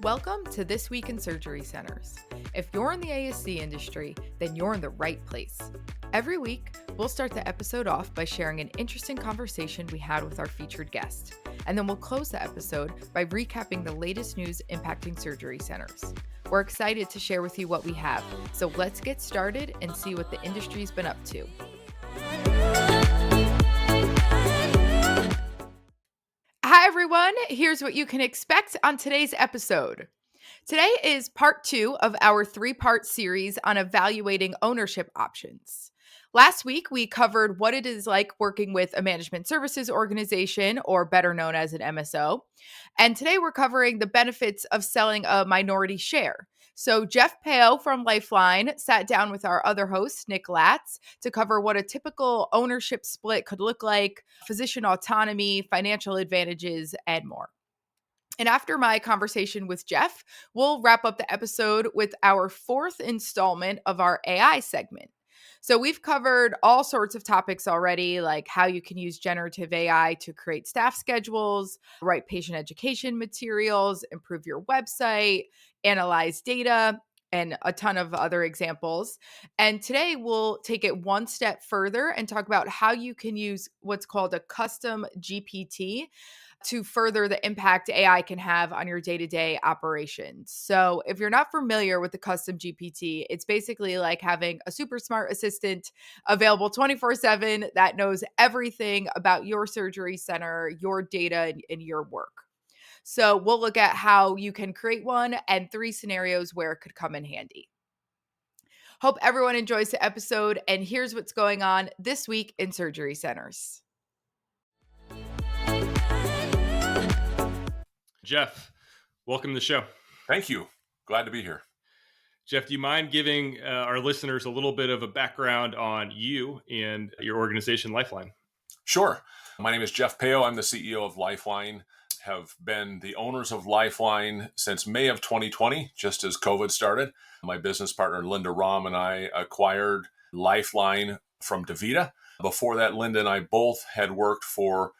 Welcome to This Week in Surgery Centers. If you're in the ASC industry, then you're in the right place. Every week, we'll start the episode off by sharing an interesting conversation we had with our featured guest. And then we'll close the episode by recapping the latest news impacting surgery centers. We're excited to share with you what we have, so let's get started and see what the industry's been up to. Hi, everyone. Here's what you can expect on today's episode. Today is part 2 of our 3-part series on evaluating ownership options. Last week, we covered what it is like working with a management services organization, or better known as an MSO. And today we're covering the benefits of selling a minority share. So Jeff Peo from Lifeline sat down with our other host, Nick Latz, to cover what a typical ownership split could look like, physician autonomy, financial advantages, and more. And after my conversation with Jeff, we'll wrap up the episode with our 4th installment of our AI segment. So we've covered all sorts of topics already, like how you can use generative AI to create staff schedules, write patient education materials, improve your website, analyze data, and a ton of other examples. And today we'll take it one step further and talk about how you can use what's called a custom GPT to further the impact AI can have on your day-to-day operations. So if you're not familiar with the custom GPT, it's basically like having a super smart assistant available 24/7 that knows everything about your surgery center, your data, and your work. So we'll look at how you can create one and 3 scenarios where it could come in handy. Hope everyone enjoys the episode, and here's what's going on this week in surgery centers. Jeff, welcome to the show. Thank you. Glad to be here. Jeff, do you mind giving our listeners a little bit of a background on you and your organization, Lifeline? Sure. My name is Jeff Peo. I'm the CEO of Lifeline. Have been the owners of Lifeline since May of 2020, just as COVID started. My business partner, Linda Rahm, and I acquired Lifeline from DaVita. Before that, Linda and I both had worked for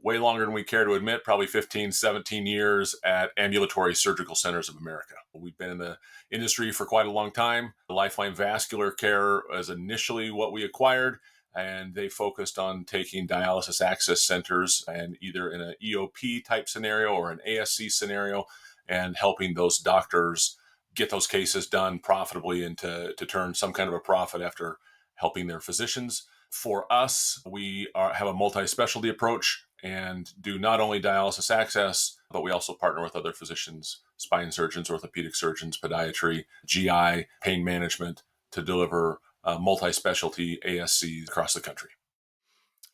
way longer than we care to admit, probably 15, 17 years at Ambulatory Surgical Centers of America. We've been in the industry for quite a long time. Lifeline Vascular Care was initially what we acquired, and they focused on taking dialysis access centers and either in an EOP type scenario or an ASC scenario and helping those doctors get those cases done profitably and to turn some kind of a profit after helping their physicians. For us, we have a multi-specialty approach and do not only dialysis access, but we also partner with other physicians, spine surgeons, orthopedic surgeons, podiatry, GI, pain management to deliver multi-specialty ASCs across the country.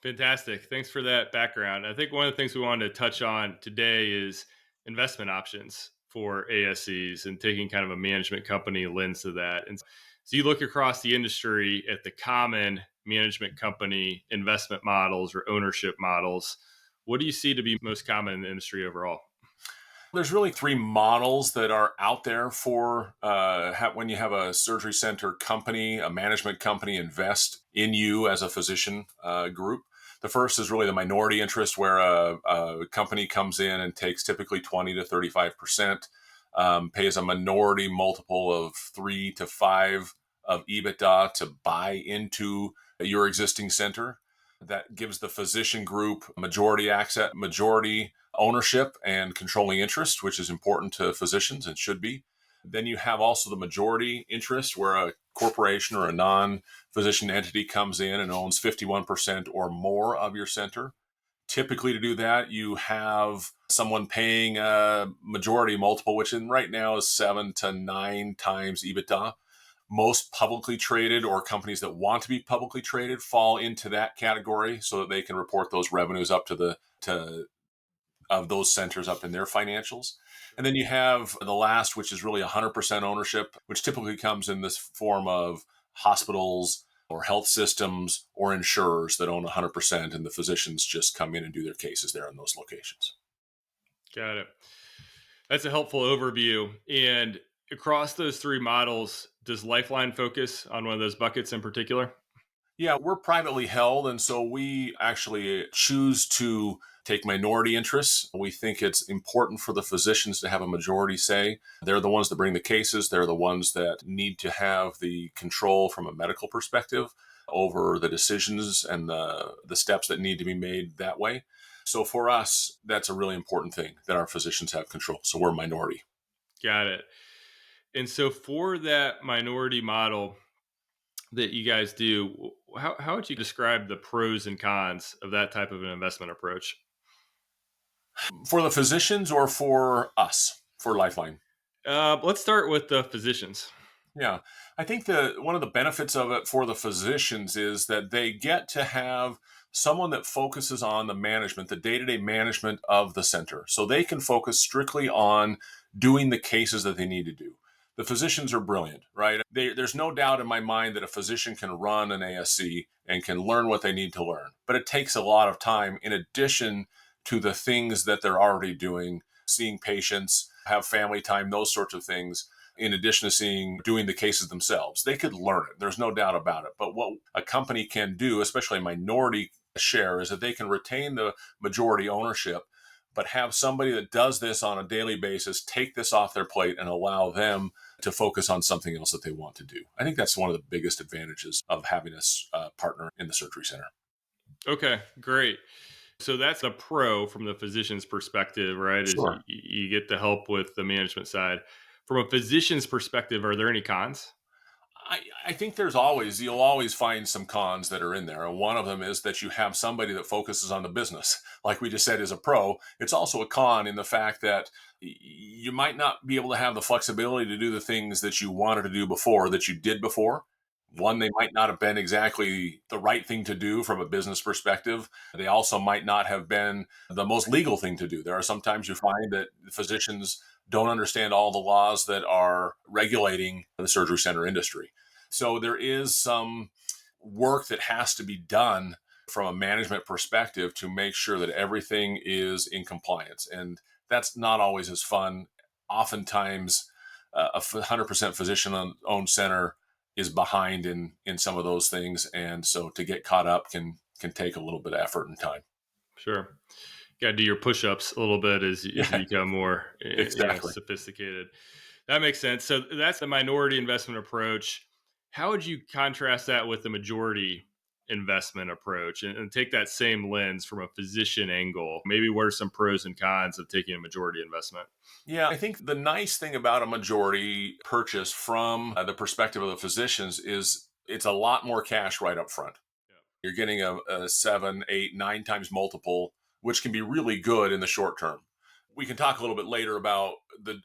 Fantastic. Thanks for that background. I think one of the things we wanted to touch on today is investment options for ASCs and taking kind of a management company lens to that. And so you look across the industry at the common management company investment models or ownership models. What do you see to be most common in the industry overall? There's really 3 models that are out there for when you have a surgery center company, a management company invest in you as a physician group. The first is really the minority interest, where a company comes in and takes typically 20 to 35%, pays a minority multiple of 3 to 5 of EBITDA to buy into your existing center. That gives the physician group majority access, majority ownership and controlling interest, which is important to physicians and should be. Then you have also the majority interest, where a corporation or a non-physician entity comes in and owns 51% or more of your center. Typically, to do that, you have someone paying a majority multiple, which right now is 7 to 9 times EBITDA. Most publicly traded or companies that want to be publicly traded fall into that category so that they can report those revenues up of those centers up in their financials. And then you have the last, which is really 100% ownership, which typically comes in this form of hospitals or health systems or insurers that own 100%, and the physicians just come in and do their cases there in those locations. Got it. That's a helpful overview. And across those 3 models, does Lifeline focus on one of those buckets in particular? Yeah, we're privately held, and so we actually choose to take minority interests. We think it's important for the physicians to have a majority say. They're the ones that bring the cases. They're the ones that need to have the control from a medical perspective over the decisions and the steps that need to be made that way. So for us, that's a really important thing that our physicians have control. So we're a minority. Got it. And so for that minority model that you guys do, how would you describe the pros and cons of that type of an investment approach? For the physicians or for us, for Lifeline? Let's start with the physicians. Yeah, I think one of the benefits of it for the physicians is that they get to have someone that focuses on the management, the day-to-day management of the center. So they can focus strictly on doing the cases that they need to do. The physicians are brilliant, right? There's no doubt in my mind that a physician can run an ASC and can learn what they need to learn. But it takes a lot of time in addition to the things that they're already doing, seeing patients, have family time, those sorts of things, in addition to doing the cases themselves. They could learn it. There's no doubt about it. But what a company can do, especially a minority share, is that they can retain the majority ownership, but have somebody that does this on a daily basis take this off their plate and allow them to focus on something else that they want to do. I think that's one of the biggest advantages of having a partner in the surgery center. Okay, great. So that's a pro from the physician's perspective, right? Is Sure. you get the help with the management side. From a physician's perspective, are there any cons? I think you'll always find some cons that are in there. And one of them is that you have somebody that focuses on the business. Like we just said, is a pro. It's also a con in the fact that you might not be able to have the flexibility to do the things that you wanted to do before, that you did before. One, they might not have been exactly the right thing to do from a business perspective. They also might not have been the most legal thing to do. There are sometimes you find that physicians don't understand all the laws that are regulating the surgery center industry. So there is some work that has to be done from a management perspective to make sure that everything is in compliance. And that's not always as fun. Oftentimes, a 100% physician-owned center is behind in some of those things. And so to get caught up can take a little bit of effort and time. Sure. Got to do your push-ups a little bit as you become more Exactly. sophisticated. That makes sense. So that's the minority investment approach. How would you contrast that with the majority investment approach and take that same lens from a physician angle? Maybe what are some pros and cons of taking a majority investment? Yeah, I think the nice thing about a majority purchase from the perspective of the physicians is it's a lot more cash right up front. You're getting a 7, 8, 9 times multiple, which can be really good in the short term. We can talk a little bit later about the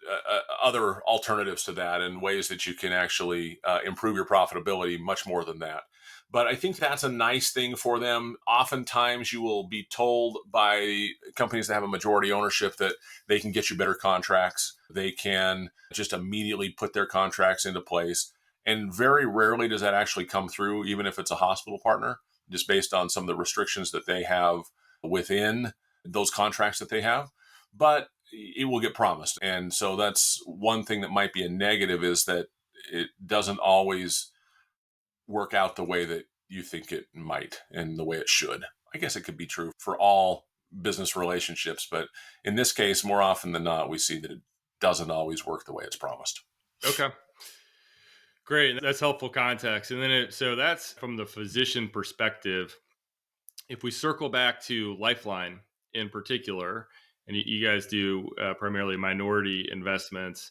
other alternatives to that and ways that you can actually improve your profitability much more than that. But I think that's a nice thing for them. Oftentimes, you will be told by companies that have a majority ownership that they can get you better contracts. They can just immediately put their contracts into place. And very rarely does that actually come through, even if it's a hospital partner, just based on some of the restrictions that they have within those contracts that they have. But it will get promised. And so that's one thing that might be a negative, is that it doesn't always work out the way that you think it might and the way it should. I guess it could be true for all business relationships, but in this case, more often than not, we see that it doesn't always work the way it's promised. Okay. Great. That's helpful context. And then so that's from the physician perspective. If we circle back to Lifeline in particular, and you guys do primarily minority investments,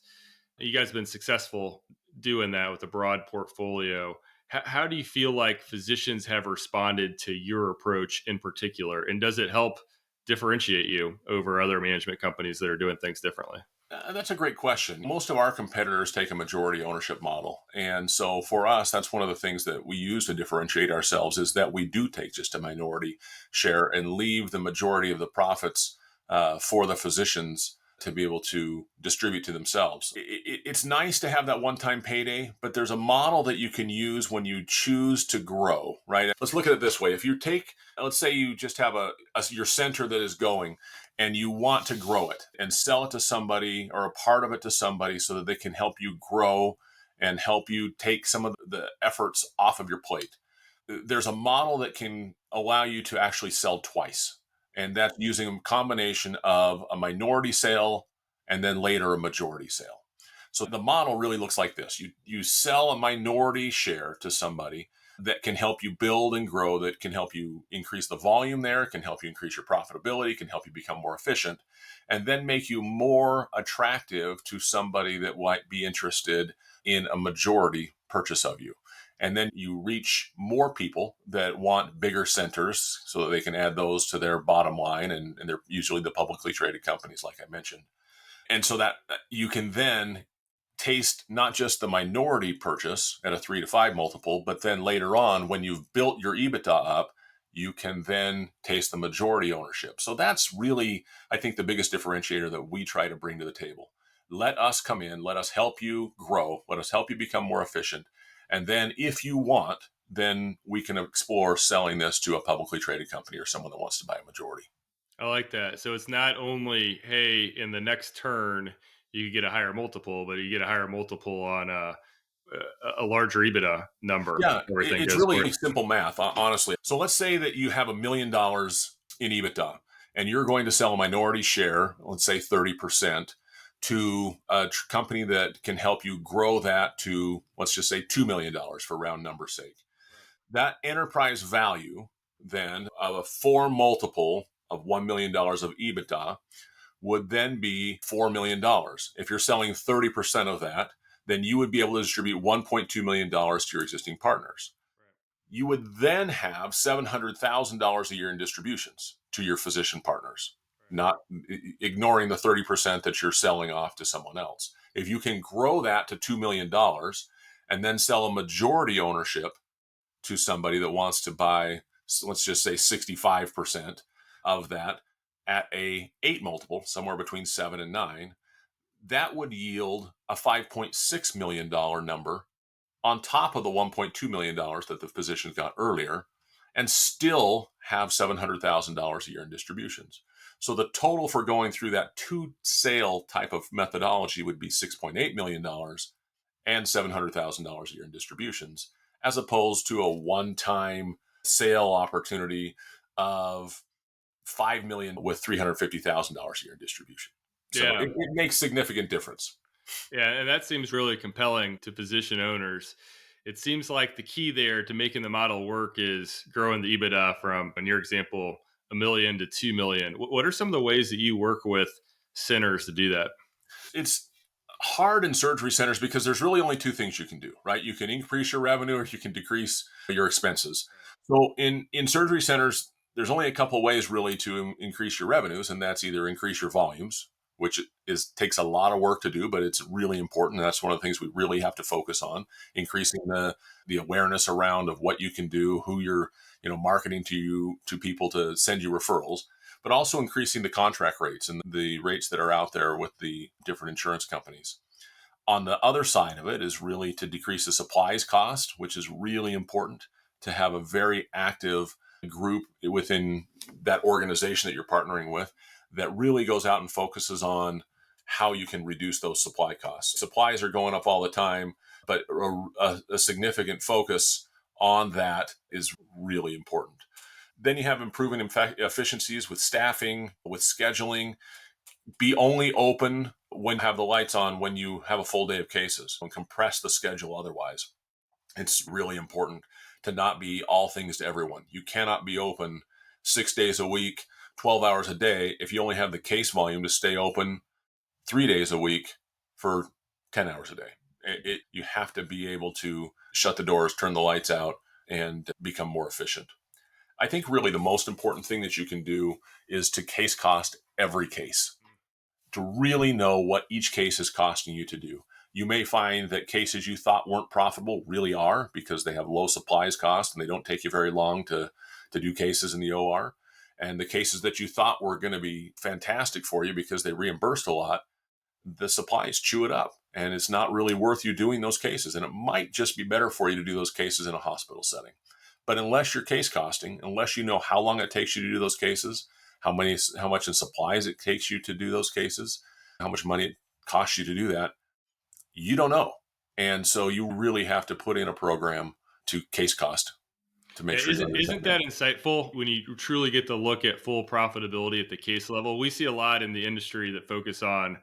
you guys have been successful doing that with a broad portfolio. How do you feel like physicians have responded to your approach in particular? And does it help differentiate you over other management companies that are doing things differently? That's a great question. Most of our competitors take a majority ownership model. And so for us, that's one of the things that we use to differentiate ourselves, is that we do take just a minority share and leave the majority of the profits for the physicians to be able to distribute to themselves. It's nice to have that one-time payday, but there's a model that you can use when you choose to grow, right? Let's look at it this way. If you take, let's say you just have your center that is going, and you want to grow it and sell it to somebody or a part of it to somebody so that they can help you grow and help you take some of the efforts off of your plate. There's a model that can allow you to actually sell twice. And that's using a combination of a minority sale and then later a majority sale. So the model really looks like this. You sell a minority share to somebody that can help you build and grow, that can help you increase the volume there, can help you increase your profitability, can help you become more efficient, and then make you more attractive to somebody that might be interested in a majority purchase of you. And then you reach more people that want bigger centers so that they can add those to their bottom line. And they're usually the publicly traded companies, like I mentioned. And so that you can then taste not just the minority purchase at a 3 to 5 multiple, but then later on, when you've built your EBITDA up, you can then taste the majority ownership. So that's really, I think, the biggest differentiator that we try to bring to the table. Let us come in, let us help you grow, let us help you become more efficient. And then if you want, then we can explore selling this to a publicly traded company or someone that wants to buy a majority. I like that. So it's not only, hey, in the next turn, you get a higher multiple, but you get a higher multiple on a larger EBITDA number. Yeah, Everything it's goes really forward. simple math, honestly. So let's say that you have $1 million in EBITDA and you're going to sell a minority share, let's say 30%, to a company that can help you grow that to, let's just say, $2 million for round number sake. That enterprise value then of a 4 multiple of $1 million of EBITDA would then be $4 million. If you're selling 30% of that, then you would be able to distribute $1.2 million to your existing partners. You would then have $700,000 a year in distributions to your physician partners, not ignoring the 30% that you're selling off to someone else. If you can grow that to $2 million and then sell a majority ownership to somebody that wants to buy, let's just say 65% of that at a 8 multiple, somewhere between 7 and 9, that would yield a $5.6 million number on top of the $1.2 million that the physicians got earlier, and still have $700,000 a year in distributions. So the total for going through that 2 sale type of methodology would be $6.8 million and $700,000 a year in distributions, as opposed to a one-time sale opportunity of $5 million with $350,000 a year in distribution. So Yeah. it makes significant difference. Yeah. And that seems really compelling to physician owners. It seems like the key there to making the model work is growing the EBITDA from, in your example, 1 million to 2 million. What are some of the ways that you work with centers to do that? It's hard in surgery centers because there's really only 2 things you can do, right? You can increase your revenue or you can decrease your expenses. So in surgery centers, there's only a couple of ways really to increase your revenues, and that's either increase your volumes, which takes a lot of work to do, but it's really important. That's one of the things we really have to focus on, increasing the awareness around of what you can do, who you're marketing to people to send you referrals, but also increasing the contract rates and the rates that are out there with the different insurance companies. On the other side of it is really to decrease the supplies cost, which is really important to have a very active group within that organization that you're partnering with that really goes out and focuses on how you can reduce those supply costs. Supplies are going up all the time, but a significant focus on that is really important. Then you have improving efficiencies with staffing, with scheduling. Be only open when you have the lights on, when you have a full day of cases, and compress the schedule otherwise. It's really important to not be all things to everyone. You cannot be open 6 days a week, 12 hours a day if you only have the case volume to stay open 3 days a week for 10 hours a day. You have to be able to shut the doors, turn the lights out, and become more efficient. I think really the most important thing that you can do is to case cost every case, to really know what each case is costing you to do. You may find that cases you thought weren't profitable really are, because they have low supplies cost and they don't take you very long to do cases in the OR. And the cases that you thought were going to be fantastic for you because they reimbursed a lot, the supplies chew it up, and it's not really worth you doing those cases. And it might just be better for you to do those cases in a hospital setting. But unless you're case costing, unless you know how long it takes you to do those cases, how much in supplies it takes you to do those cases, how much money it costs you to do that, you don't know. And so you really have to put in a program to case cost to make Yeah, sure you isn't understand that. that insightful when you truly get to look at full profitability at the case level? We see a lot in the industry that focus on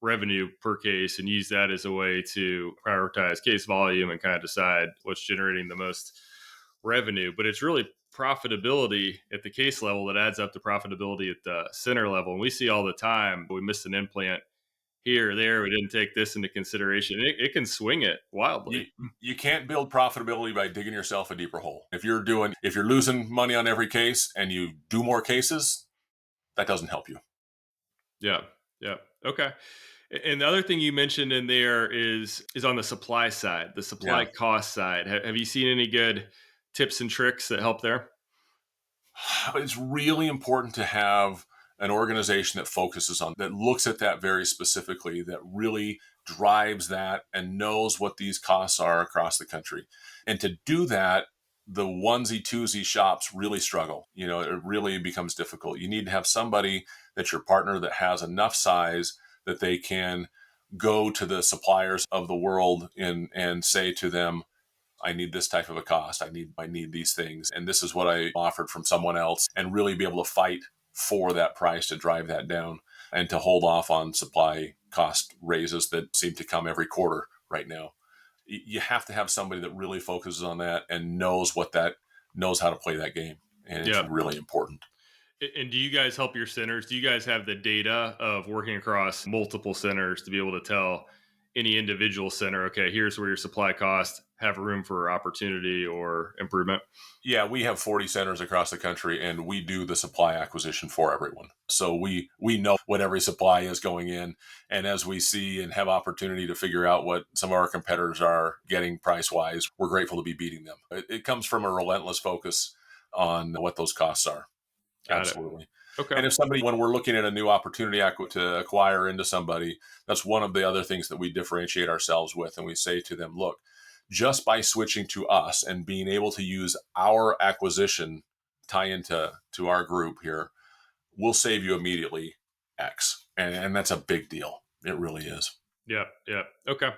revenue per case and use that as a way to prioritize case volume and kind of decide what's generating the most revenue. But it's really profitability at the case level that adds up to profitability at the center level. And we see all the time we missed an implant here or there. We didn't take this into consideration. It can swing it You wildly. you can't build profitability by digging yourself a deeper hole. If you're losing money on every case and you do more cases, that doesn't help you. Yeah. Yeah. Okay. And the other thing you mentioned in there is on the supply side, the supply Yeah. cost side. Have you seen any good tips and tricks that help there? It's really important to have an organization that focuses on that, looks at that very specifically, that really drives that and knows what these costs are across the country. And to do that, the onesie twosie shops really struggle. It really becomes difficult. You need to have somebody that's your partner that has enough size that they can go to the suppliers of the world and say to them, I need this type of a cost. I need these things. And this is what I offered from someone else, and really be able to fight for that price to drive that down and to hold off on supply cost raises that seem to come every quarter right now. You have to have somebody that really focuses on that and knows how to play that game. And it's Yeah. really important. And do you guys help your centers? Do you guys have the data of working across multiple centers to be able to tell any individual center, okay, here's where your supply costs have room for opportunity or improvement? Yeah, we have 40 centers across the country, and we do the supply acquisition for everyone. So we know what every supply is going in. And as we see and have opportunity to figure out what some of our competitors are getting price wise, we're grateful to be beating them. It comes from a relentless focus on what those costs are. Got it. Absolutely. Okay. And if somebody, when we're looking at a new opportunity to acquire into somebody, that's one of the other things that we differentiate ourselves with. And we say to them, look, just by switching to us and being able to use our acquisition tie into our group here, we'll save you immediately X. And that's a big deal. It really is. Yeah, yeah. Okay.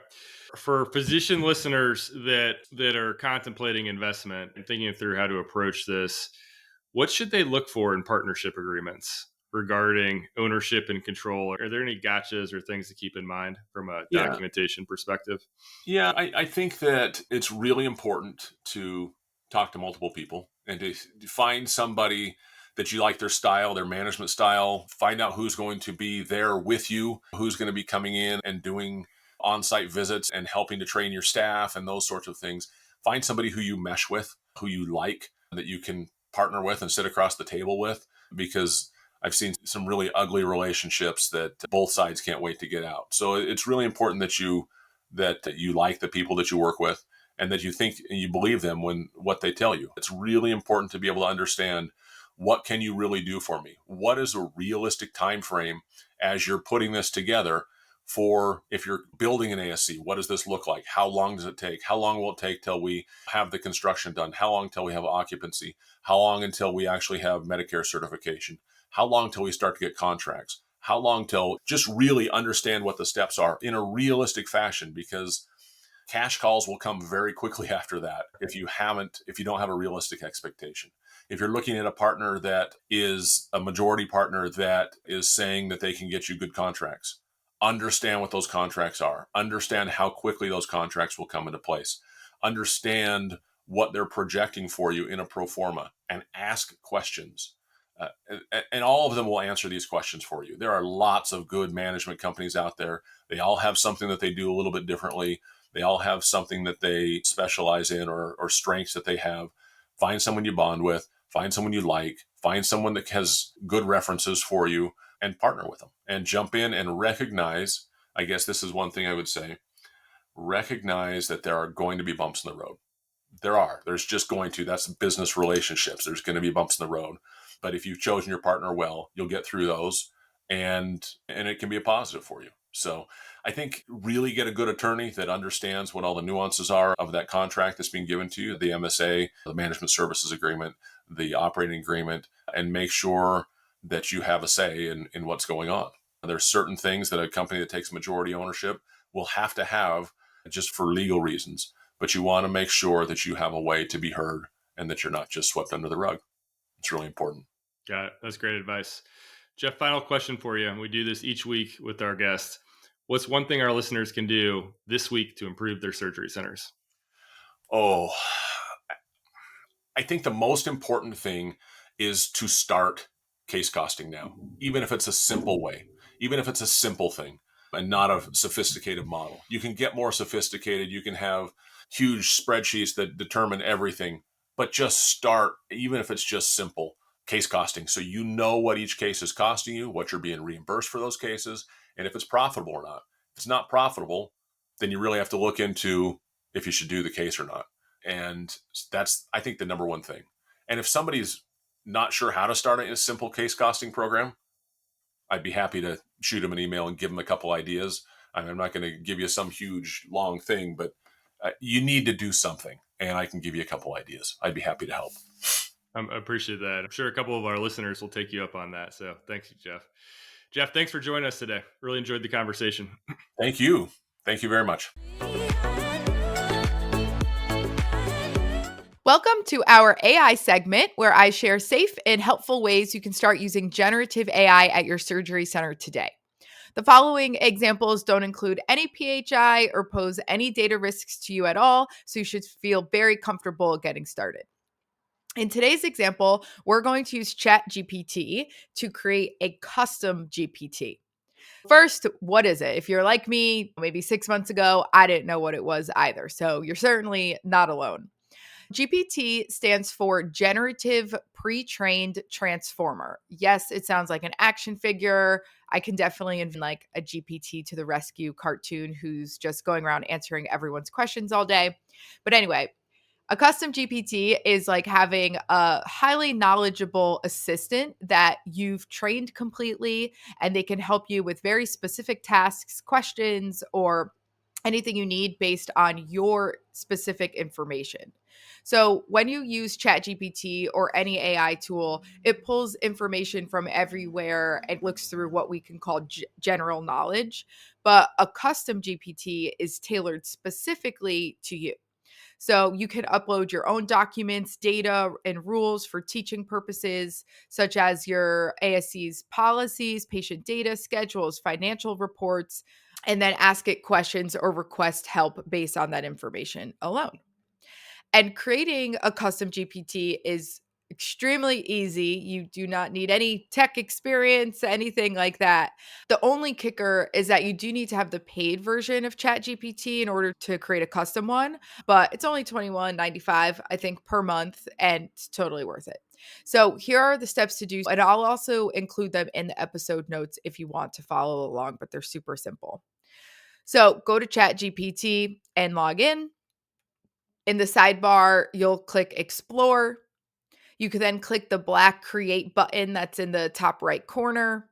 For physician listeners that are contemplating investment and thinking through how to approach this, what should they look for in partnership agreements regarding ownership and control? Are there any gotchas or things to keep in mind from a Yeah. documentation perspective? Yeah, I think that it's really important to talk to multiple people and to find somebody that you like their style, their management style. Find out who's going to be there with you, who's going to be coming in and doing on site visits and helping to train your staff and those sorts of things. Find somebody who you mesh with, who you like, that you can partner with and sit across the table with, because I've seen some really ugly relationships that both sides can't wait to get out. So it's really important that you like the people that you work with, and that you think and you believe them when what they tell you. It's really important to be able to understand, what can you really do for me? What is a realistic time frame as you're putting this together? For if you're building an ASC, what does this look like? How long does it take? How long will it take till we have the construction done? How long till we have occupancy? How long until we actually have Medicare certification? How long till we start to get contracts? How long till just really understand what the steps are in a realistic fashion, because cash calls will come very quickly after that if you don't have a realistic expectation. If you're looking at a partner that is a majority partner that is saying that they can get you good contracts, understand what those contracts are, understand how quickly those contracts will come into place, understand what they're projecting for you in a pro forma, and ask questions. And all of them will answer these questions for you. There are lots of good management companies out there. They all have something that they do a little bit differently. They all have something that they specialize in, or strengths that they have. Find someone you bond with, find someone you like, find someone that has good references for you, and partner with them and jump in and recognize. I guess this is one thing I would say: recognize that there are going to be bumps in the road. There's just going to, that's business relationships. There's going to be bumps in the road. But if you've chosen your partner well, you'll get through those, and it can be a positive for you. So I think really get a good attorney that understands what all the nuances are of that contract that's being given to you, the MSA, the management services agreement, the operating agreement, and make sure that you have a say in what's going on. There's certain things that a company that takes majority ownership will have to have just for legal reasons, but you want to make sure that you have a way to be heard and that you're not just swept under the rug. It's really important. Got it. That's great advice. Jeff, final question for you. We do this each week with our guests. What's one thing our listeners can do this week to improve their surgery centers? Oh, I think the most important thing is to start case costing now, even if it's a simple way, even if it's a simple thing and not a sophisticated model. You can get more sophisticated. You can have huge spreadsheets that determine everything, but just start, even if it's just simple case costing. So you know what each case is costing you, what you're being reimbursed for those cases, and if it's profitable or not. If it's not profitable, then you really have to look into if you should do the case or not. And that's, I think, the number one thing. And if somebody's not sure how to start a simple case costing program, I'd be happy to shoot them an email and give them a couple ideas. I'm not going to give you some huge, long thing, but you need to do something. And I can give you a couple ideas. I'd be happy to help. I appreciate that. I'm sure a couple of our listeners will take you up on that. So thanks, Jeff. Jeff, thanks for joining us today. Really enjoyed the conversation. Thank you. Thank you very much. Welcome to our AI segment where I share safe and helpful ways you can start using generative AI at your surgery center today. The following examples don't include any PHI or pose any data risks to you at all, so you should feel very comfortable getting started. In today's example, we're going to use ChatGPT to create a custom GPT. First, what is it? If you're like me, maybe 6 months ago, I didn't know what it was either, so you're certainly not alone. GPT stands for Generative Pre-trained Transformer. Yes, it sounds like an action figure. I can definitely envision like a GPT to the rescue cartoon who's just going around answering everyone's questions all day. But anyway, a custom GPT is like having a highly knowledgeable assistant that you've trained completely, and they can help you with very specific tasks, questions, or anything you need based on your specific information. So when you use ChatGPT or any AI tool, it pulls information from everywhere and looks through what we can call general knowledge. But a custom GPT is tailored specifically to you. So you can upload your own documents, data, and rules for teaching purposes, such as your ASC's policies, patient data, schedules, financial reports, and then ask it questions or request help based on that information alone. And creating a custom GPT is extremely easy. You do not need any tech experience, anything like that. The only kicker is that you do need to have the paid version of ChatGPT in order to create a custom one, but it's only $21.95, I think, per month, and it's totally worth it. So here are the steps to do, and I'll also include them in the episode notes if you want to follow along, but they're super simple. So go to ChatGPT and log in. In the sidebar, you'll click Explore. You can then click the black Create button that's in the top right corner,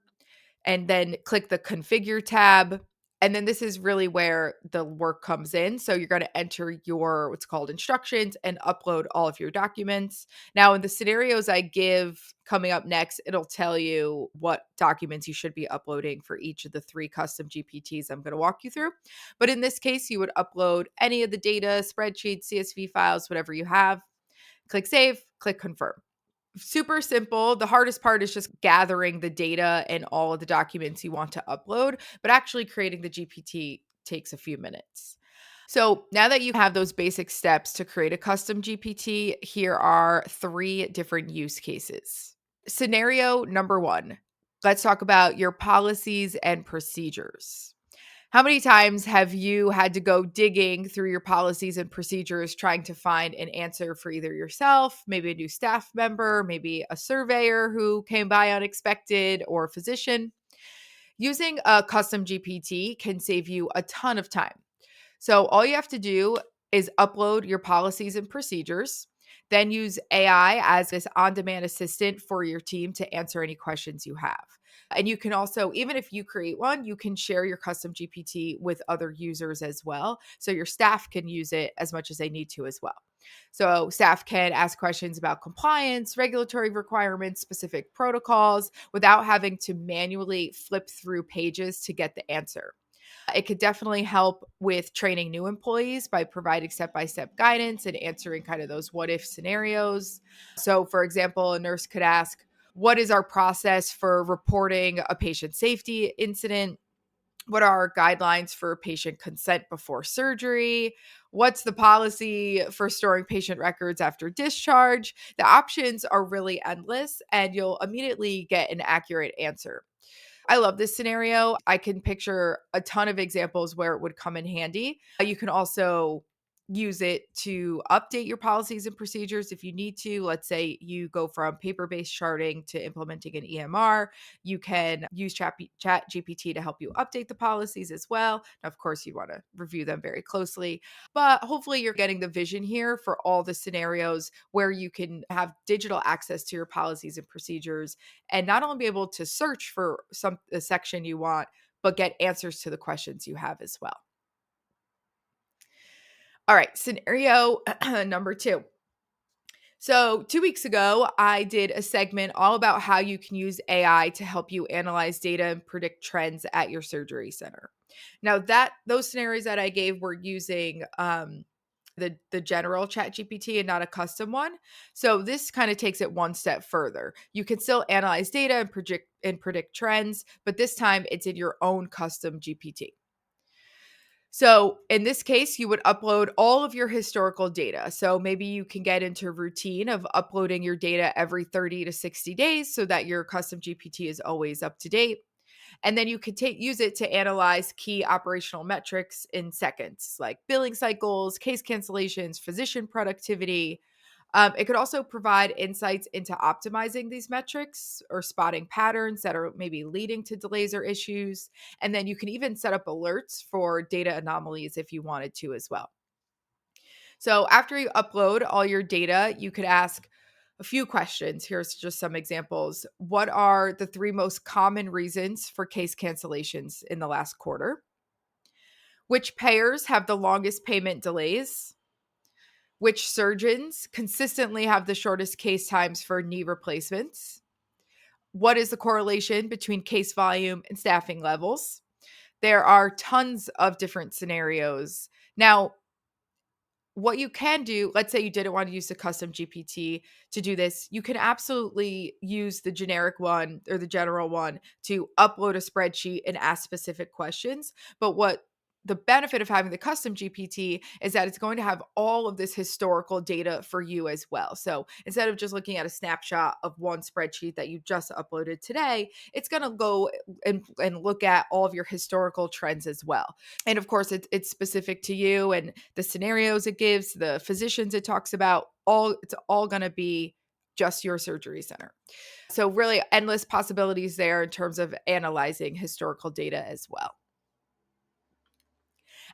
and then click the Configure tab. And then this is really where the work comes in. So you're going to enter your what's called instructions and upload all of your documents. Now, in the scenarios I give coming up next, it'll tell you what documents you should be uploading for each of the 3 custom GPTs I'm going to walk you through. But in this case, you would upload any of the data, spreadsheets, CSV files, whatever you have. Click Save, click Confirm. Super simple. The hardest part is just gathering the data and all of the documents you want to upload, but actually creating the GPT takes a few minutes. So now that you have those basic steps to create a custom GPT, here are 3 different use cases. Scenario number 1, let's talk about your policies and procedures. How many times have you had to go digging through your policies and procedures trying to find an answer for either yourself, maybe a new staff member, maybe a surveyor who came by unexpected, or a physician? Using a custom GPT can save you a ton of time. So all you have to do is upload your policies and procedures, then use AI as this on-demand assistant for your team to answer any questions you have. And you can also, even if you create one, you can share your custom GPT with other users as well. So your staff can use it as much as they need to as well. So staff can ask questions about compliance, regulatory requirements, specific protocols without having to manually flip through pages to get the answer. It could definitely help with training new employees by providing step-by-step guidance and answering kind of those what if scenarios. So, for example, a nurse could ask, what is our process for reporting a patient safety incident? What are our guidelines for patient consent before surgery? What's the policy for storing patient records after discharge? The options are really endless, and you'll immediately get an accurate answer. I love this scenario. I can picture a ton of examples where it would come in handy. You can also use it to update your policies and procedures if you need to. Let's say you go from paper-based charting to implementing an EMR. You can use ChatGPT to help you update the policies as well. Now, of course, you want to review them very closely, but hopefully you're getting the vision here for all the scenarios where you can have digital access to your policies and procedures and not only be able to search for a section you want, but get answers to the questions you have as well. All right, scenario number 2. So 2 weeks ago, I did a segment all about how you can use AI to help you analyze data and predict trends at your surgery center. Now those scenarios that I gave were using the general ChatGPT and not a custom one. So this kind of takes it one step further. You can still analyze data and predict trends, but this time it's in your own custom GPT. So in this case, you would upload all of your historical data. So maybe you can get into a routine of uploading your data every 30 to 60 days so that your custom GPT is always up to date. And then you could use it to analyze key operational metrics in seconds, like billing cycles, case cancellations, physician productivity. It could also provide insights into optimizing these metrics or spotting patterns that are maybe leading to delays or issues. And then you can even set up alerts for data anomalies if you wanted to as well. So after you upload all your data, you could ask a few questions. Here's just some examples. What are the 3 most common reasons for case cancellations in the last quarter? Which payers have the longest payment delays? Which surgeons consistently have the shortest case times for knee replacements? What is the correlation between case volume and staffing levels? There are tons of different scenarios. Now, what you can do, let's say you didn't want to use the custom GPT to do this, you can absolutely use the generic one or the general one to upload a spreadsheet and ask specific questions. But what the benefit of having the custom GPT is that it's going to have all of this historical data for you as well. So instead of just looking at a snapshot of one spreadsheet that you just uploaded today, it's going to go and look at all of your historical trends as well. And of course, it's specific to you and the scenarios it gives, the physicians it talks about, it's all going to be just your surgery center. So really endless possibilities there in terms of analyzing historical data as well.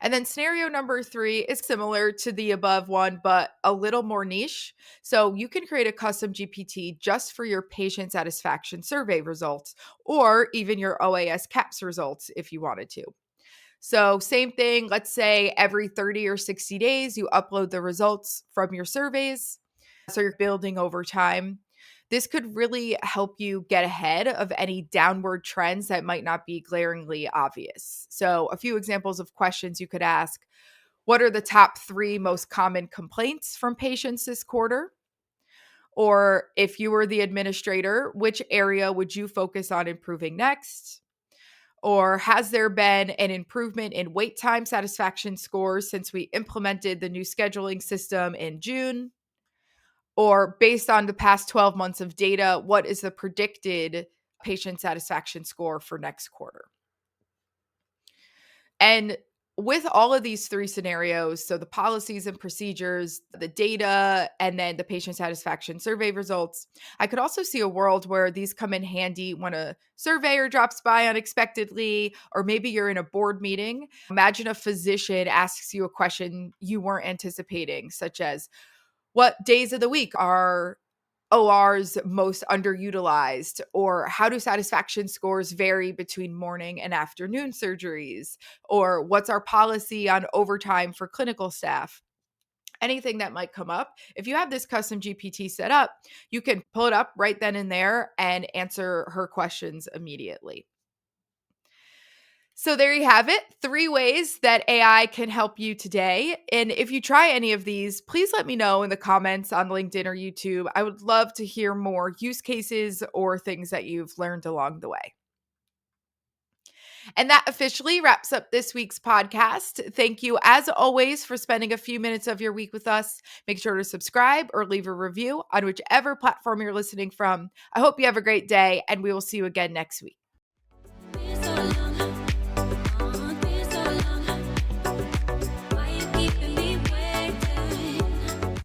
And then scenario number 3 is similar to the above one, but a little more niche. So you can create a custom GPT just for your patient satisfaction survey results, or even your OAS CAPS results if you wanted to. So same thing, let's say every 30 or 60 days, you upload the results from your surveys. So you're building over time. This could really help you get ahead of any downward trends that might not be glaringly obvious. So a few examples of questions you could ask. What are the top 3 most common complaints from patients this quarter? Or if you were the administrator, which area would you focus on improving next? Or has there been an improvement in wait time satisfaction scores since we implemented the new scheduling system in June? Or based on the past 12 months of data, what is the predicted patient satisfaction score for next quarter? And with all of these 3 scenarios, so the policies and procedures, the data, and then the patient satisfaction survey results, I could also see a world where these come in handy when a surveyor drops by unexpectedly, or maybe you're in a board meeting. Imagine a physician asks you a question you weren't anticipating, such as, what days of the week are ORs most underutilized? Or how do satisfaction scores vary between morning and afternoon surgeries? Or what's our policy on overtime for clinical staff? Anything that might come up. If you have this custom GPT set up, you can pull it up right then and there and answer her questions immediately. So there you have it, 3 ways that AI can help you today. And if you try any of these, please let me know in the comments on LinkedIn or YouTube. I would love to hear more use cases or things that you've learned along the way. And that officially wraps up this week's podcast. Thank you, as always, for spending a few minutes of your week with us. Make sure to subscribe or leave a review on whichever platform you're listening from. I hope you have a great day, and we will see you again next week.